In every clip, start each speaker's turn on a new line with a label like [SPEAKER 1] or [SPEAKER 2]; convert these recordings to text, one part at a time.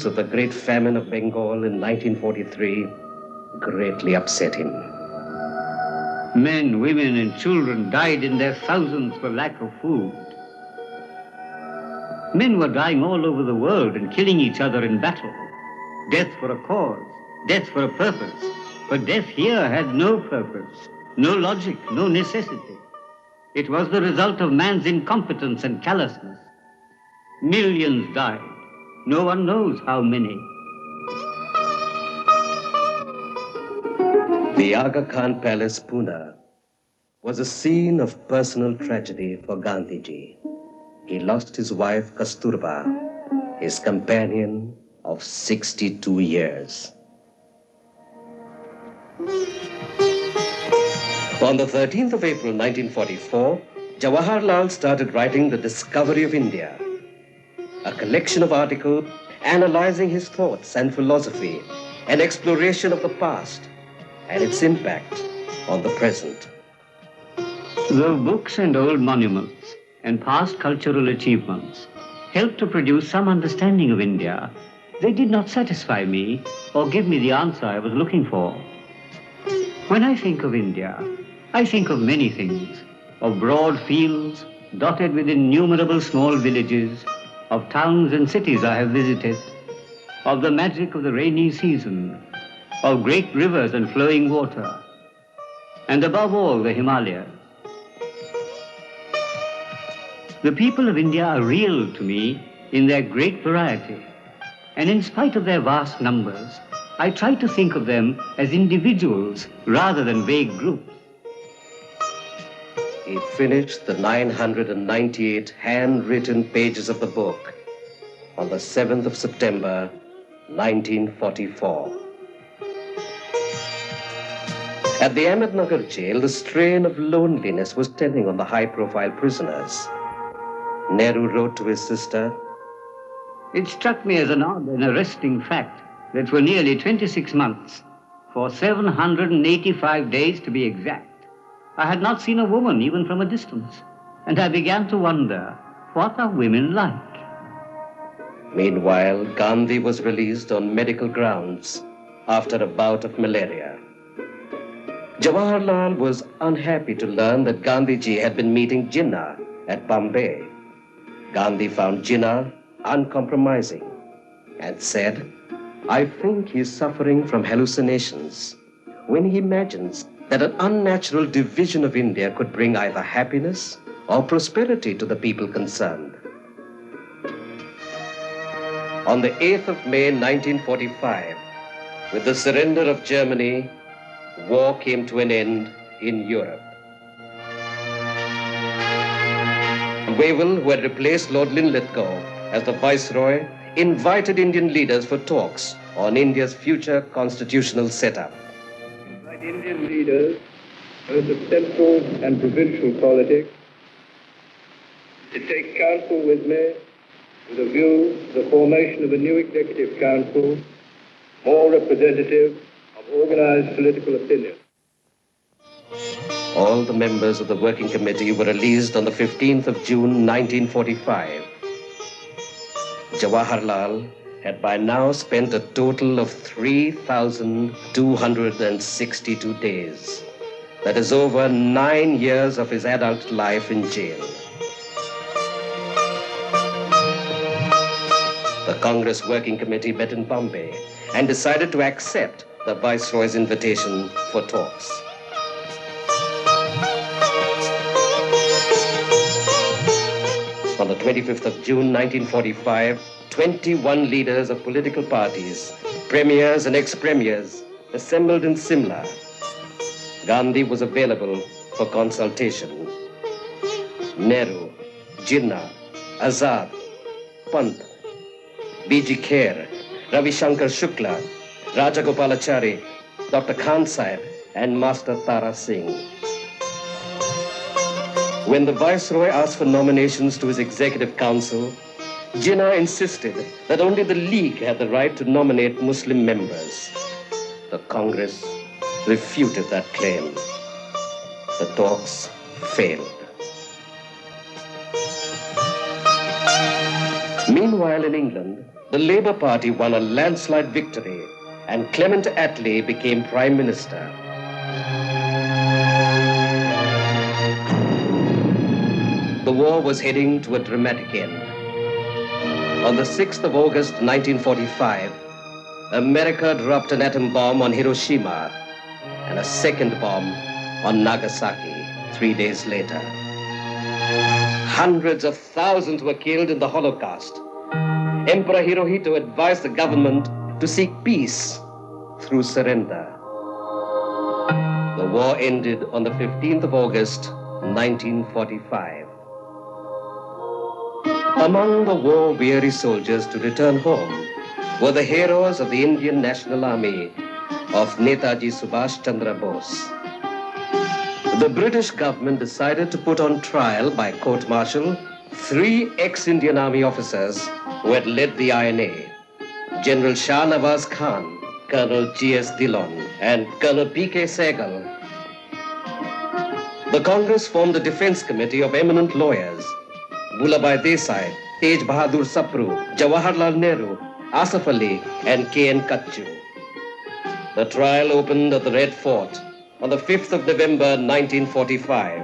[SPEAKER 1] news of the great famine of Bengal in 1943 greatly upset him.
[SPEAKER 2] Men, women, and children died in their thousands for lack of food. Men were dying all over the world and killing each other in battle. Death for a cause, death for a purpose. But death here had no purpose, no logic, no necessity. It was the result of man's incompetence and callousness. Millions died. No one knows how many.
[SPEAKER 1] The Aga Khan Palace, Pune, was a scene of personal tragedy for Gandhiji. He lost his wife Kasturba, his companion of 62 years. On the 13th of April 1944, Jawaharlal started writing The Discovery of India, a collection of articles analyzing his thoughts and philosophy, an exploration of the past and its impact on the present.
[SPEAKER 2] Though books and old monuments and past cultural achievements helped to produce some understanding of India, they did not satisfy me or give me the answer I was looking for. When I think of India, I think of many things, of broad fields dotted with innumerable small villages, of towns and cities I have visited, of the magic of the rainy season, of great rivers and flowing water, and above all, the Himalayas. The people of India are real to me in their great variety, and in spite of their vast numbers, I try to think of them as individuals rather than vague groups.
[SPEAKER 1] He finished the 998 handwritten pages of the book on the 7th of September, 1944. At the Ahmednagar jail, the strain of loneliness was telling on the high-profile prisoners. Nehru wrote to his sister,
[SPEAKER 2] "It struck me as an odd and arresting fact that for nearly 26 months, for 785 days to be exact, I had not seen a woman even from a distance, and I began to wonder, what are women like?"
[SPEAKER 1] Meanwhile, Gandhi was released on medical grounds after a bout of malaria. Jawaharlal was unhappy to learn that Gandhiji had been meeting Jinnah at Bombay. Gandhi found Jinnah uncompromising and said, "I think he is suffering from hallucinations when he imagines that an unnatural division of India could bring either happiness or prosperity to the people concerned." On the 8th of May 1945, with the surrender of Germany, war came to an end in Europe. Wavell, who had replaced Lord Linlithgow as the Viceroy, invited Indian leaders for talks on India's future constitutional setup.
[SPEAKER 3] Like Indian leaders, both of central and provincial politics, to take counsel with me with a view to the formation of a new executive council, more representative of organized political opinion.
[SPEAKER 1] All the members of the working committee were released on the 15th of June 1945. Jawaharlal had by now spent a total of 3,262 days. That is over 9 years of his adult life in jail. The Congress Working Committee met in Bombay and decided to accept the Viceroy's invitation for talks. On the 25th of June 1945, 21 leaders of political parties, premiers and ex-premiers, assembled in Simla. Gandhi was available for consultation. Nehru, Jinnah, Azad, Pant, B.G. Kher, Ravi Shankar Shukla, Rajagopalachari, Dr. Khan Sahib, and Master Tara Singh. When the Viceroy asked for nominations to his executive council, Jinnah insisted that only the League had the right to nominate Muslim members. The Congress refuted that claim. The talks failed. Meanwhile, in England, the Labour Party won a landslide victory and Clement Attlee became Prime Minister. The war was heading to a dramatic end. On the 6th of August 1945, America dropped an atom bomb on Hiroshima and a second bomb on Nagasaki 3 days later. Hundreds of thousands were killed in the Holocaust. Emperor Hirohito advised the government to seek peace through surrender. The war ended on the 15th of August, 1945. Among the war-weary soldiers to return home were the heroes of the Indian National Army of Netaji Subhash Chandra Bose. The British government decided to put on trial by court-martial 3 ex-Indian Army officers who had led the INA, General Shah Nawaz Khan, Colonel G.S. Dillon, and Colonel P.K. Sehgal. The Congress formed a defense committee of eminent lawyers, Gulabhai Desai, Tej Bahadur Sapru, Jawaharlal Nehru, Asaf Ali, and K.N. Kachu. The trial opened at the Red Fort on the 5th of November 1945.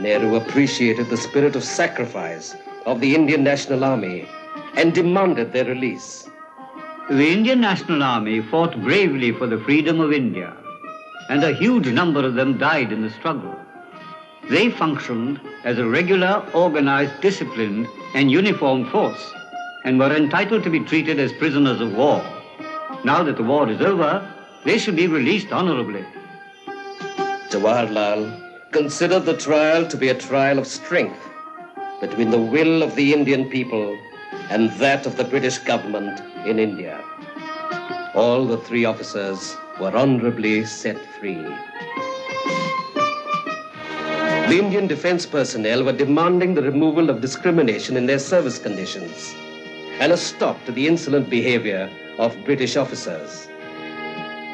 [SPEAKER 1] Nehru appreciated the spirit of sacrifice of the Indian National Army and demanded their release.
[SPEAKER 2] The Indian National Army fought bravely for the freedom of India, and a huge number of them died in the struggle. They functioned as a regular, organized, disciplined, and uniformed force, and were entitled to be treated as prisoners of war. Now that the war is over, they should be released honorably.
[SPEAKER 1] Jawaharlal considered the trial to be a trial of strength between the will of the Indian people and that of the British government in India. All the 3 officers were honorably set free. The Indian defense personnel were demanding the removal of discrimination in their service conditions and a stop to the insolent behavior of British officers.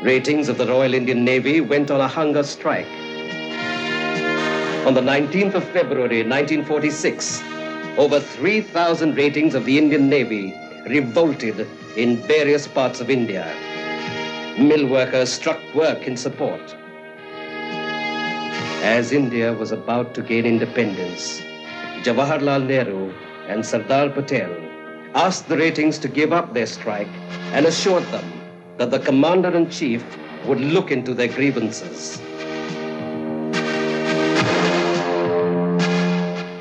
[SPEAKER 1] Ratings of the Royal Indian Navy went on a hunger strike. On the 19th of February 1946, over 3,000 ratings of the Indian Navy revolted in various parts of India. Mill workers struck work in support. As India was about to gain independence, Jawaharlal Nehru and Sardar Patel asked the ratings to give up their strike and assured them that the Commander-in-Chief would look into their grievances.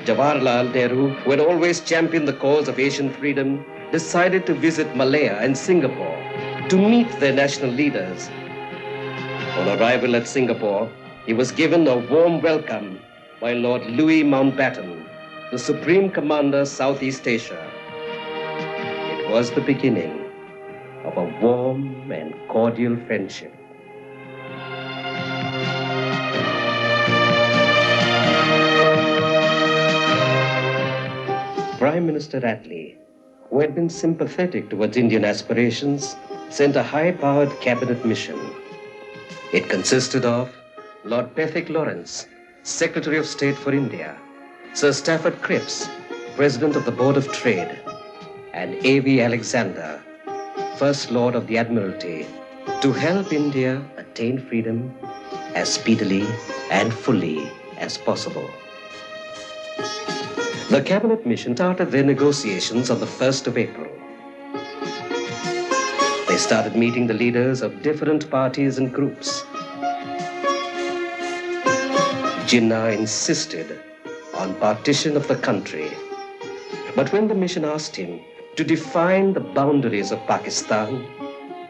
[SPEAKER 1] Jawaharlal Nehru, who had always championed the cause of Asian freedom, decided to visit Malaya and Singapore to meet their national leaders. On arrival at Singapore, he was given a warm welcome by Lord Louis Mountbatten, the Supreme Commander, Southeast Asia. It was the beginning of a warm and cordial friendship. Prime Minister Attlee, who had been sympathetic towards Indian aspirations, sent a high-powered cabinet mission. It consisted of Lord Pethick Lawrence, Secretary of State for India, Sir Stafford Cripps, President of the Board of Trade, and A.V. Alexander, First Lord of the Admiralty, to help India attain freedom as speedily and fully as possible. The cabinet mission started their negotiations on the 1st of April. They started meeting the leaders of different parties and groups. Jinnah insisted on partition of the country, but when the mission asked him to define the boundaries of Pakistan,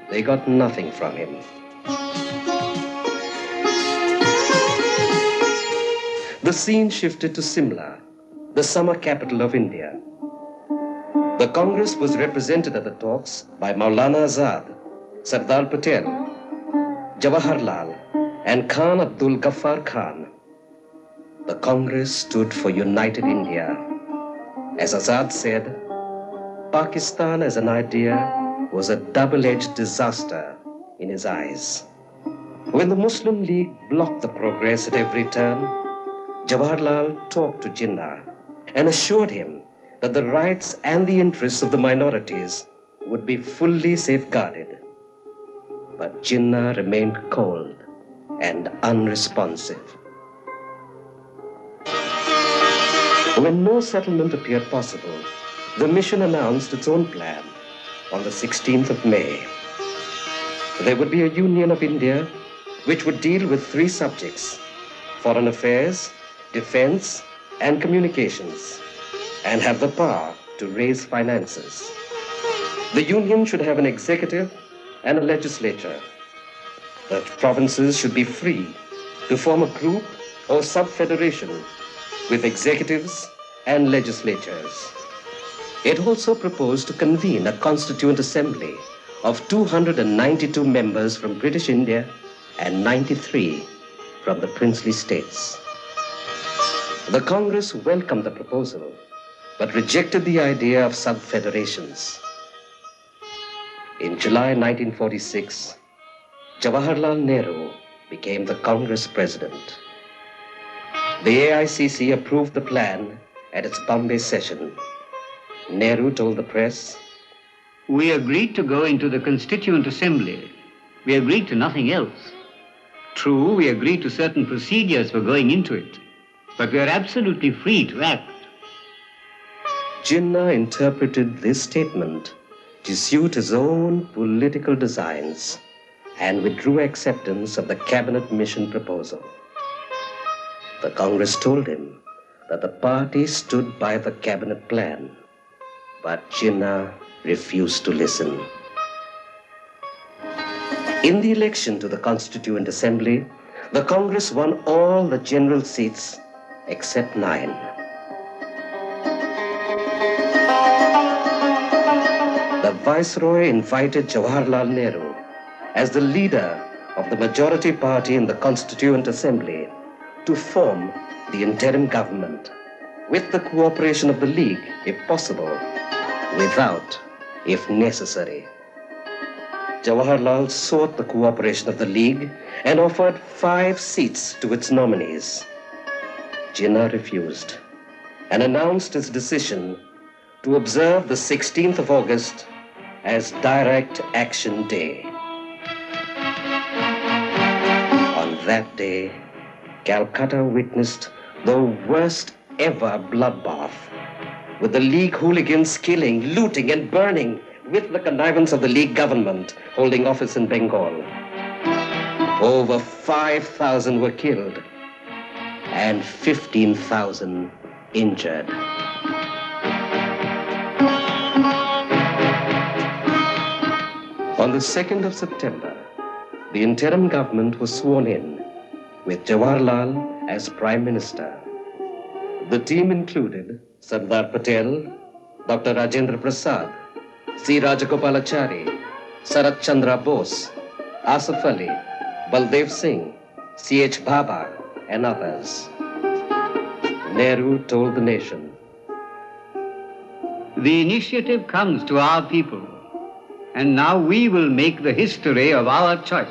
[SPEAKER 1] they got nothing from him. The scene shifted to Simla, the summer capital of India. The Congress was represented at the talks by Maulana Azad, Sardar Patel, Jawaharlal, and Khan Abdul Ghaffar Khan. The Congress stood for United India. As Azad said, Pakistan as an idea was a double-edged disaster in his eyes. When the Muslim League blocked the progress at every turn, Jawaharlal talked to Jinnah and assured him that the rights and the interests of the minorities would be fully safeguarded. But Jinnah remained cold and unresponsive. When no settlement appeared possible, the mission announced its own plan on the 16th of May. There would be a Union of India which would deal with three subjects: foreign affairs, defense, and communications, and have the power to raise finances. The Union should have an executive and a legislature. The provinces should be free to form a group or sub-federation with executives and legislatures. It also proposed to convene a constituent assembly of 292 members from British India and 93 from the princely states. The Congress welcomed the proposal, but rejected the idea of sub-federations. In July 1946, Jawaharlal Nehru became the Congress president. The AICC approved the plan at its Bombay session. Nehru told the press,
[SPEAKER 2] We agreed to go into the Constituent Assembly. We agreed to nothing else. True, we agreed to certain procedures for going into it, but we are absolutely free to act.
[SPEAKER 1] Jinnah interpreted this statement to suit his own political designs and withdrew acceptance of the cabinet mission proposal. The Congress told him that the party stood by the cabinet plan, but Jinnah refused to listen. In the election to the Constituent Assembly, the Congress won all the general seats except 9. The Viceroy invited Jawaharlal Nehru as the leader of the majority party in the Constituent Assembly to form the interim government with the cooperation of the League, if possible, without, if necessary. Jawaharlal sought the cooperation of the League and offered 5 seats to its nominees. Jinnah refused and announced his decision to observe the 16th of August as Direct Action Day. On that day, Calcutta witnessed the worst ever bloodbath, with the League hooligans killing, looting, and burning with the connivance of the League government holding office in Bengal. Over 5,000 were killed and 15,000 injured. On the 2nd of September, the interim government was sworn in, with Jawaharlal as Prime Minister. The team included Sardar Patel, Dr. Rajendra Prasad, C. Rajagopalachari, Sarat Chandra Bose, Asif Ali, Baldev Singh, C.H. Bhabha, and others. Nehru told the nation,
[SPEAKER 2] The initiative comes to our people, and now we will make the history of our choice.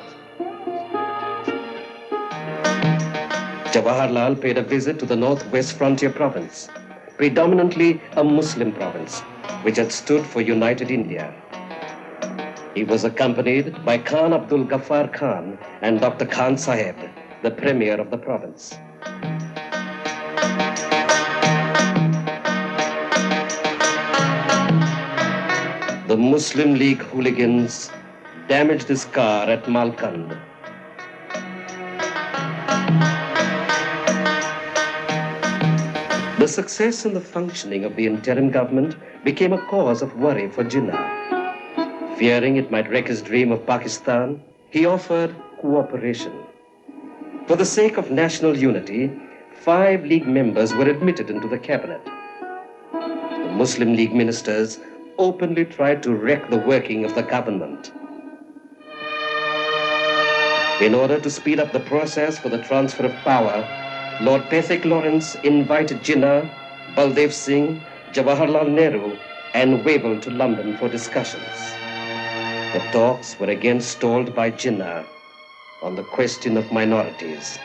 [SPEAKER 1] Jawaharlal paid a visit to the northwest frontier province, predominantly a Muslim province, which had stood for United India. He was accompanied by Khan Abdul Ghaffar Khan and Dr. Khan Sahib, the premier of the province. The Muslim League hooligans damaged his car at Malkand. The success in the functioning of the interim government became a cause of worry for Jinnah. Fearing it might wreck his dream of Pakistan, he offered cooperation. For the sake of national unity, 5 League members were admitted into the cabinet. The Muslim League ministers openly tried to wreck the working of the government. In order to speed up the process for the transfer of power, Lord Pethick Lawrence invited Jinnah, Baldev Singh, Jawaharlal Nehru, and Wavell to London for discussions. The talks were again stalled by Jinnah on the question of minorities.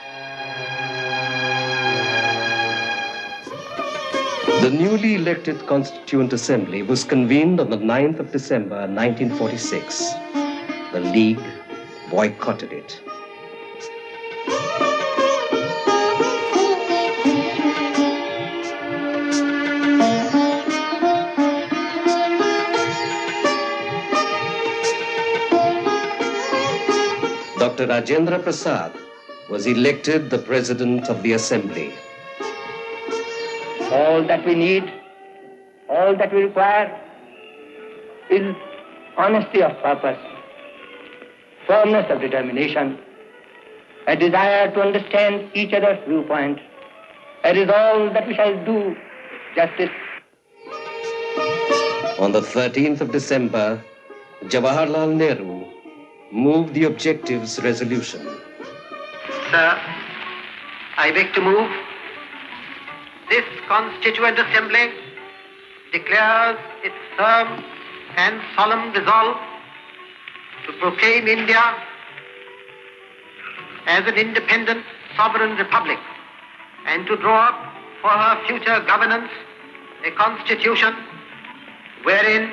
[SPEAKER 1] The newly elected Constituent Assembly was convened on the 9th of December 1946. The League boycotted it. Dr. Rajendra Prasad was elected the President of the Assembly.
[SPEAKER 4] All that we need, all that we require is honesty of purpose, firmness of determination, a desire to understand each other's viewpoint. That is all that we shall do justice.
[SPEAKER 1] On the 13th of December, Jawaharlal Nehru moved the Objectives Resolution.
[SPEAKER 5] Sir, I beg to move. This Constituent Assembly declares its firm and solemn resolve to proclaim India as an independent sovereign republic and to draw up for her future governance a constitution wherein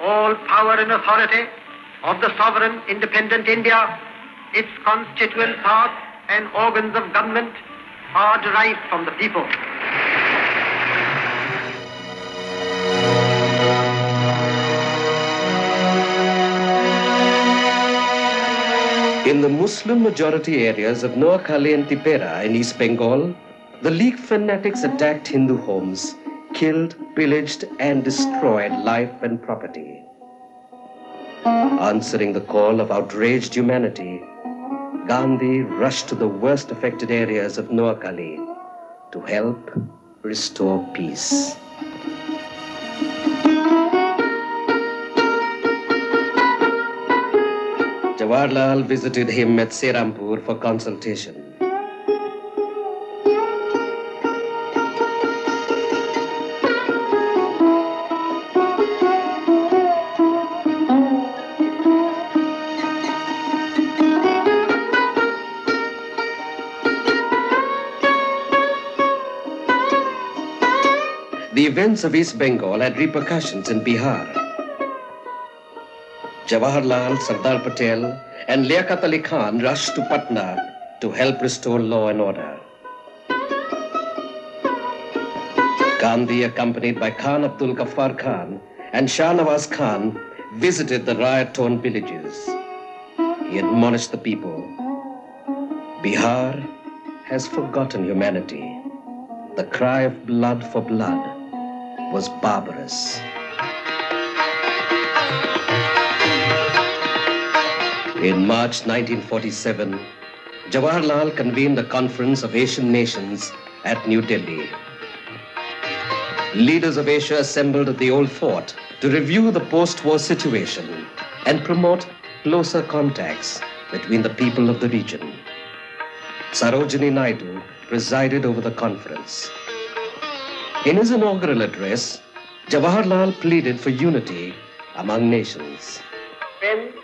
[SPEAKER 5] all power and authority of the sovereign independent India, its constituent parts and organs of government are derived from the people.
[SPEAKER 1] In the Muslim majority areas of Noakhali and Tipera in East Bengal, the League fanatics attacked Hindu homes, killed, pillaged and destroyed life and property. Answering the call of outraged humanity, Gandhi rushed to the worst affected areas of Noakhali to help restore peace. Jawaharlal visited him at Serampur for consultation. The events of East Bengal had repercussions in Bihar. Jawaharlal, Sardar Patel and Liaquat Ali Khan rushed to Patna to help restore law and order. Gandhi, accompanied by Khan Abdul Ghaffar Khan and Shah Nawaz Khan, visited the riot-torn villages. He admonished the people. Bihar has forgotten humanity. The cry of blood for blood was barbarous. In March 1947, Jawaharlal convened a conference of Asian nations at New Delhi. Leaders of Asia assembled at the Old Fort to review the post-war situation and promote closer contacts between the people of the region. Sarojini Naidu presided over the conference. In his inaugural address, Jawaharlal pleaded for unity among nations.
[SPEAKER 4] Friends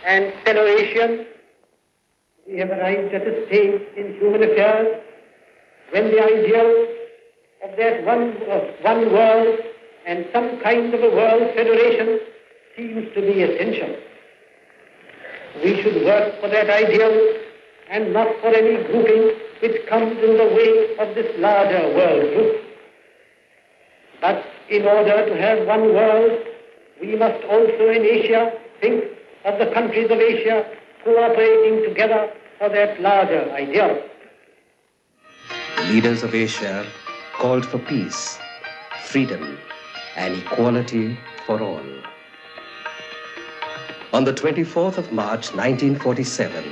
[SPEAKER 4] and fellow Asians, we have arrived at a stage in human affairs when the ideal of that one world and some kind of a world federation seems to be essential. We should work for that ideal and not for any grouping which comes in the way of this larger world group. But in order to have one world, we must also in Asia think of the countries of Asia cooperating together for that larger ideal.
[SPEAKER 1] Leaders of Asia called for peace, freedom, and equality for all. On the 24th of March 1947,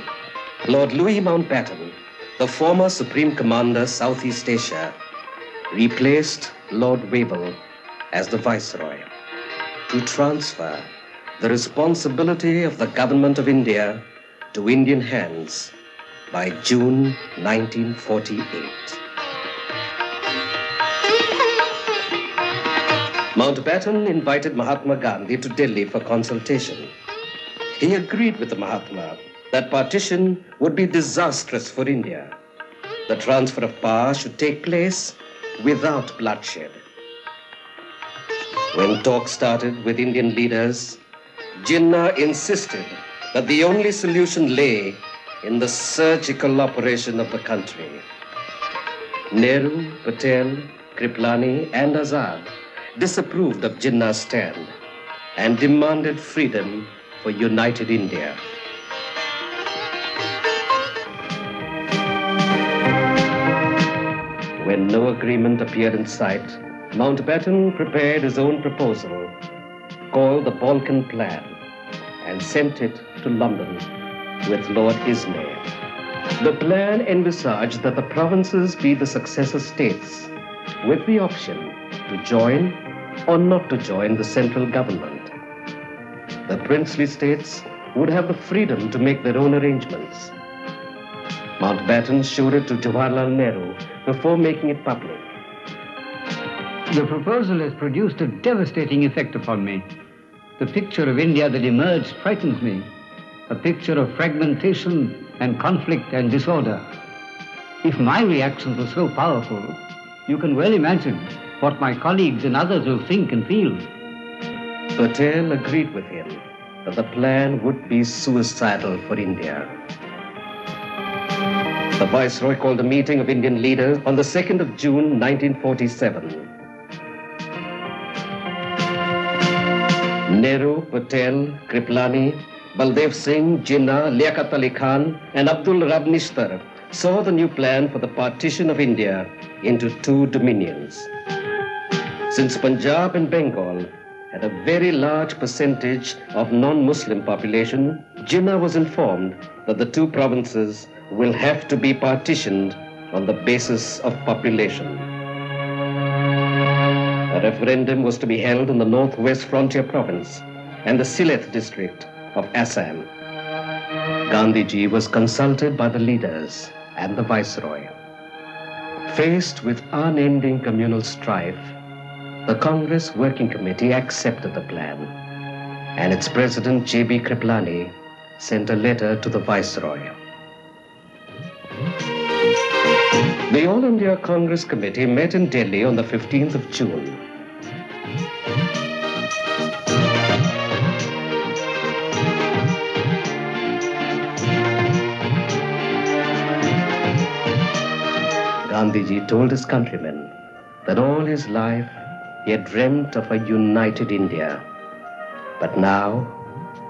[SPEAKER 1] Lord Louis Mountbatten, the former Supreme Commander Southeast Asia, replaced Lord Wavell as the Viceroy to transfer the responsibility of the Government of India to Indian hands by June 1948. Mountbatten invited Mahatma Gandhi to Delhi for consultation. He agreed with the Mahatma that partition would be disastrous for India. The transfer of power should take place without bloodshed. When talks started with Indian leaders, Jinnah insisted that the only solution lay in the surgical operation of the country. Nehru, Patel, Kriplani, and Azad disapproved of Jinnah's stand and demanded freedom for united India. When no agreement appeared in sight, Mountbatten prepared his own proposal, called the Balkan Plan, and sent it to London with Lord Ismay. The plan envisaged that the provinces be the successor states, with the option to join or not to join the central government. The princely states would have the freedom to make their own arrangements. Mountbatten showed it to Jawaharlal Nehru before making it public.
[SPEAKER 2] The proposal has produced a devastating effect upon me. The picture of India that emerged frightens me. A picture of fragmentation and conflict and disorder. If my reactions were so powerful, you can well imagine what my colleagues and others will think and feel.
[SPEAKER 1] Patel agreed with him that the plan would be suicidal for India. The Viceroy called a meeting of Indian leaders on the 2nd of June, 1947. Nehru, Patel, Kriplani, Baldev Singh, Jinnah, Liaquat Ali Khan, and Abdul Rab Nishtar saw the new plan for the partition of India into two dominions. Since Punjab and Bengal had a very large percentage of non-Muslim population, Jinnah was informed that the two provinces will have to be partitioned on the basis of population. A referendum was to be held in the northwest frontier province and the Sylhet district of Assam. Gandhiji was consulted by the leaders and the Viceroy. Faced with unending communal strife, the Congress Working Committee accepted the plan, and its president, J.B. Kriplani, sent a letter to the Viceroy. The All India Congress Committee met in Delhi on the 15th of June. Gandhiji told his countrymen that all his life he had dreamt of a united India, but now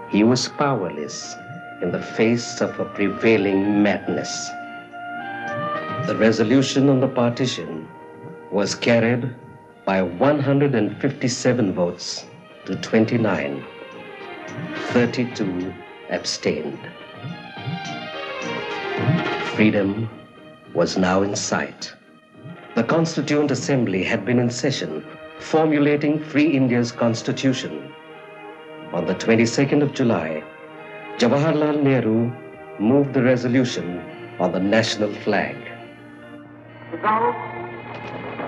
[SPEAKER 1] he was powerless in the face of a prevailing madness. The resolution on the partition was carried by 157 votes to 29. 32 abstained. Freedom was now in sight. The Constituent Assembly had been in session, formulating Free India's constitution. On the 22nd of July, Jawaharlal Nehru moved the resolution on the national flag.
[SPEAKER 5] Resolved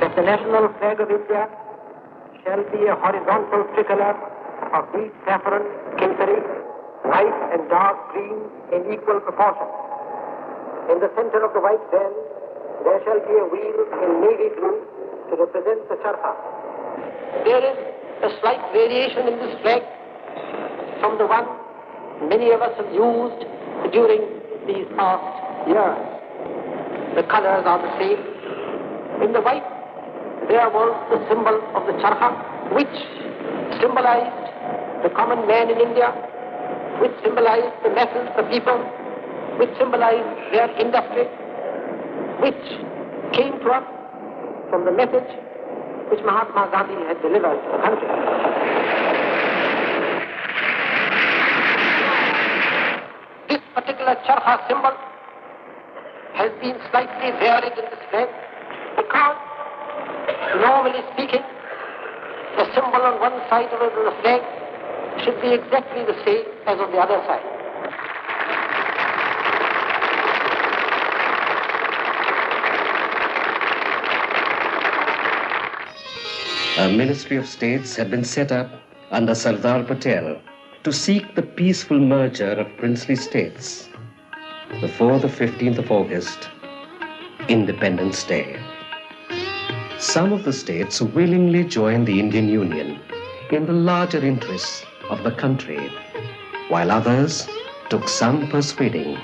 [SPEAKER 5] that the national flag of India shall be a horizontal tricolor of deep saffron, kilsary, white and dark green in equal proportion. In the center of the white band, there shall be a wheel in navy blue to represent the charkha. There is a slight variation in this flag from the one many of us have used during these past years. The colors are the same. In the white, there was the symbol of the charkha, which symbolized the common man in India, which symbolized the masses, the people, which symbolized their industry, which came to us from the message which Mahatma Gandhi had delivered to the country. This particular charkha symbol has been slightly varied in this flag because, normally speaking, the symbol on one side of the flag should be exactly the same as on the other side.
[SPEAKER 1] A Ministry of States had been set up under Sardar Patel to seek the peaceful merger of princely states before the 15th of August, Independence Day. Some of the states willingly joined the Indian Union in the larger interests of the country, while others took some persuading.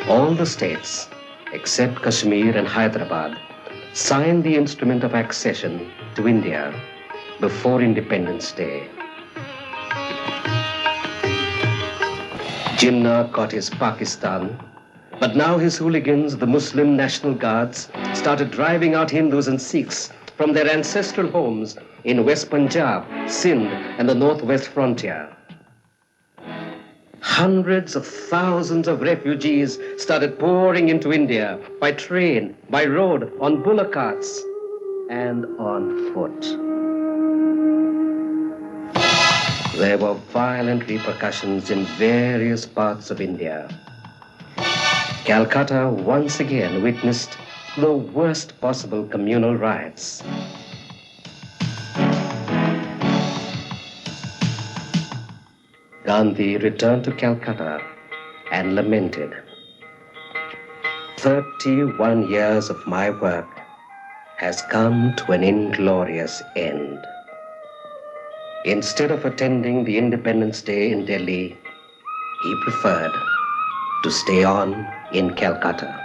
[SPEAKER 1] All the states, except Kashmir and Hyderabad, signed the instrument of accession to India before Independence Day. Jinnah got his Pakistan, but now his hooligans, the Muslim National Guards, started driving out Hindus and Sikhs from their ancestral homes in West Punjab, Sindh, and the northwest frontier. Hundreds of thousands of refugees started pouring into India by train, by road, on bullock carts, and on foot. There were violent repercussions in various parts of India. Calcutta once again witnessed the worst possible communal riots. Gandhi returned to Calcutta and lamented, 31 years of my work has come to an inglorious end. Instead of attending the Independence Day in Delhi, he preferred to stay on in Calcutta.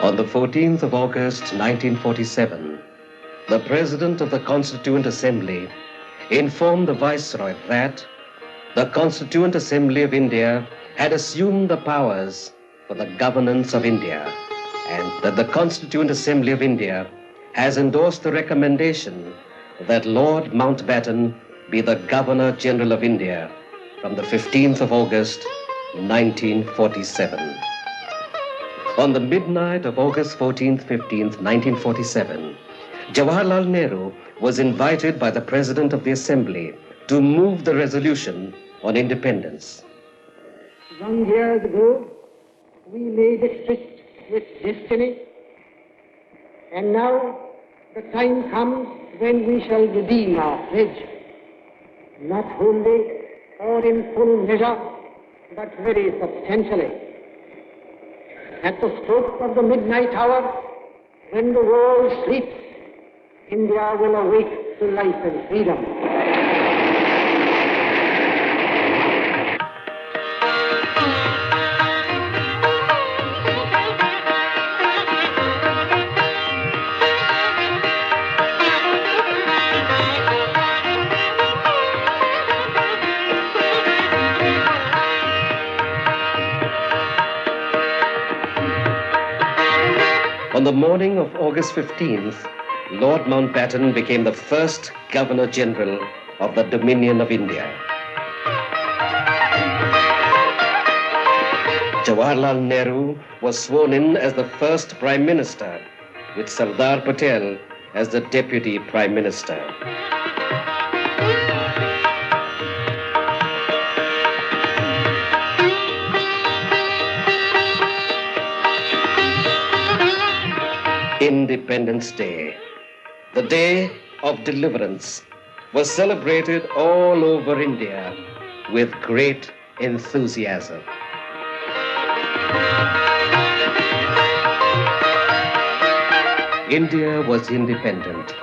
[SPEAKER 1] On the 14th of August 1947, the President of the Constituent Assembly informed the Viceroy that the Constituent Assembly of India had assumed the powers for the governance of India, and that the Constituent Assembly of India has endorsed the recommendation that Lord Mountbatten be the Governor General of India from the 15th of August 1947. On the midnight of August 14th, 15th, 1947, Jawaharlal Nehru was invited by the President of the Assembly to move the resolution on independence.
[SPEAKER 4] Long years ago, we made a tryst with destiny, and now the time comes when we shall redeem our pledge, not wholly or in full measure, but very substantially. At the stroke of the midnight hour, when the world sleeps, India will awake to life and freedom.
[SPEAKER 1] On the morning of August 15th, Lord Mountbatten became the first Governor General of the Dominion of India. Jawaharlal Nehru was sworn in as the first Prime Minister, with Sardar Patel as the Deputy Prime Minister. Independence Day, the day of deliverance, was celebrated all over India with great enthusiasm. India was independent,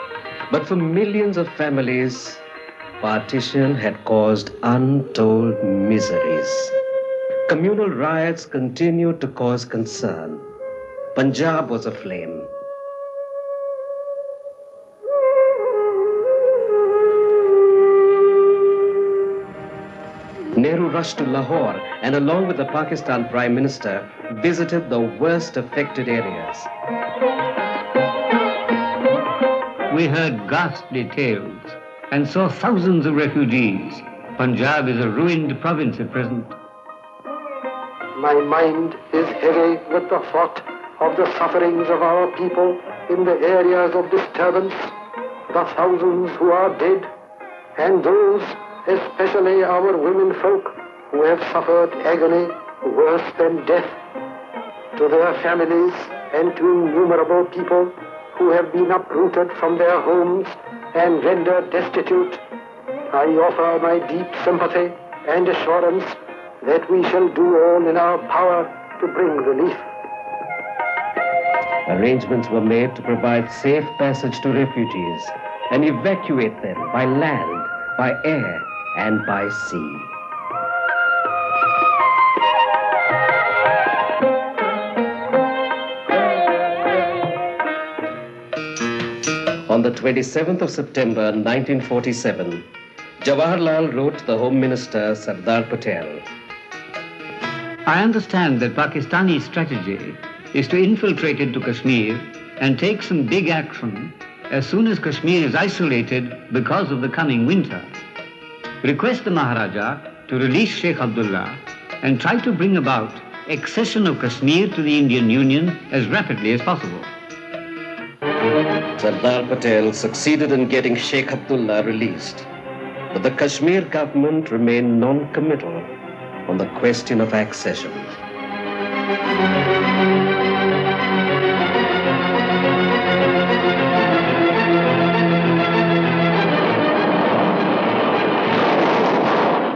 [SPEAKER 1] but for millions of families, partition had caused untold miseries. Communal riots continued to cause concern. Punjab was aflame. Nehru rushed to Lahore and, along with the Pakistan Prime Minister, visited the worst affected areas.
[SPEAKER 2] We heard ghastly tales and saw thousands of refugees. Punjab is a ruined province at present.
[SPEAKER 6] My mind is heavy with the thought of the sufferings of our people in the areas of disturbance, the thousands who are dead, and those, especially our women folk, who have suffered agony worse than death. To their families and to innumerable people who have been uprooted from their homes and rendered destitute, I offer my deep sympathy and assurance that we shall do all in our power to bring relief.
[SPEAKER 1] Arrangements were made to provide safe passage to refugees and evacuate them by land, by air, and by sea. On the 27th of September 1947, Jawaharlal wrote to the Home Minister Sardar Patel,
[SPEAKER 2] I understand that Pakistani strategy is to infiltrate into Kashmir and take some big action as soon as Kashmir is isolated because of the coming winter. Request the Maharaja to release Sheikh Abdullah and try to bring about accession of Kashmir to the Indian Union as rapidly as possible.
[SPEAKER 1] Sardar Patel succeeded in getting Sheikh Abdullah released, but the Kashmir government remained non-committal on the question of accession.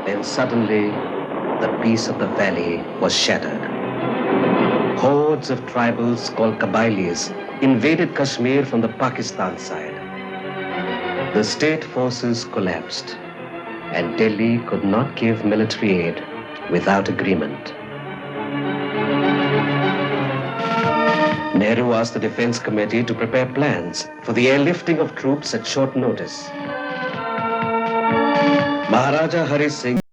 [SPEAKER 1] Then suddenly, the peace of the valley was shattered. Hordes of tribals called Qabailis invaded Kashmir from the Pakistan side. The state forces collapsed, and Delhi could not give military aid without agreement. Nehru asked the Defense Committee to prepare plans for the airlifting of troops at short notice. Maharaja Hari Singh